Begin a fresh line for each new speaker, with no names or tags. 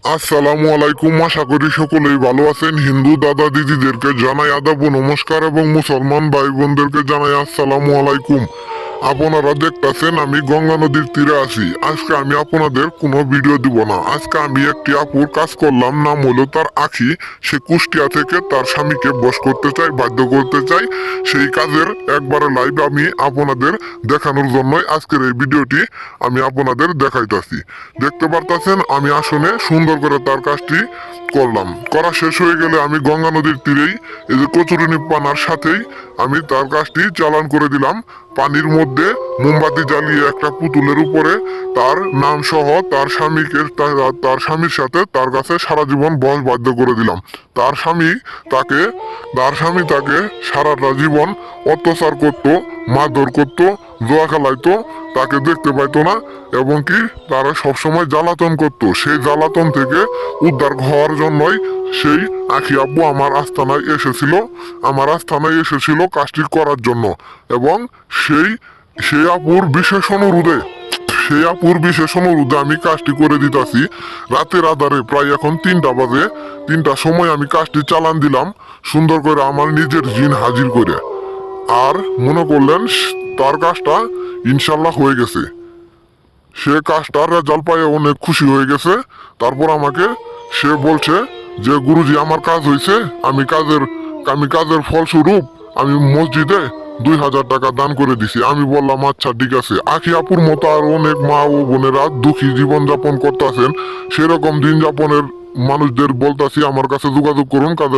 আসসালামু আলাইকুম। আশা করি সকলেই ভালো আছেন। হিন্দু দাদা দিদিদেরকে জানাই আদাব ও নমস্কার এবং মুসলমান ভাই বোনদেরকে জানাই আসসালামু আলাইকুম। আপনারা দেখতেছেন আমি গঙ্গা নদীর তীরে আছি। আজকে আমি আপনাদের কোনো ভিডিও দিব না। আজকে আমি একটি আপুর কাজ করলাম, নাম হলো তার আখি। সে কুষ্টিয়া থেকে তার স্বামীকে বশ করতে চায়, বাধ্য করতে চায়। সেই কাজের একবারে লাইভ আমি আপনাদের দেখানোর জন্যই আজকের এই ভিডিওটি আমি আপনাদের দেখাইতাছি। দেখতে পারতাছেন আমি আসনে সুন্দর করে তার কাজটি করলাম। করা শেষ হয়ে গেলে আমি গঙ্গা নদীর তীরেই এই যে কচুরিনি পানার সাথেই আমি তার কাজটি চালান করে দিলাম। পানির মধ্যে মোমবাতি জ্বালিয়ে একটা পুতুলের উপরে তার নাম সহ তার স্বামীকে তার স্বামীর সাথে তার কাছে সারা জীবন বস বাধ্য করে দিলাম। তার স্বামী তাকে তার স্বামী তাকে সারাটা জীবন অত্যাচার করত, মারধর করত, জোয়া খেলাইতো, তাকে দেখতে পাইতো না এবং কি তারা সবসময় জ্বালাতন করত। সেই জ্বালাতন থেকে উদ্ধার হওয়ার জন্যই সেই আখি আব্বু আমার আস্থানায় এসেছিল কাজটি করার জন্য। এবং সেই সেই আপুর বিশেষ অনুরোধে আমি কাজটি করে দিতাছি। রাতের আধারে প্রায় এখন 3টা বাজে। 3টার সময় আমি কাজটি চালান দিলাম সুন্দর করে আমার নিজের জিন হাজির করে। আর মনে করলেন তার কাজটা ইনশাল্লাহ হয়ে গেছে। সে কাজটার রেজাল্ট পায়ে অনেক খুশি হয়ে গেছে। তারপর আমাকে সে বলছে যে গুরুজি আমার কাজ হয়েছে, আমি কাজের ফলস্বরূপ আমি মসজিদে 2000 টাকা দান করে দিছি। আমি বললাম আচ্ছা ঠিক আছে। আখি আপুর মতো আর অনেক মা ও বোনেরা দুঃখী জীবন যাপন করতেছেন, সেরকম দিন যাপনের মানুষদের বলতাছি আমার কাছে যোগাযোগ করুন। কাদের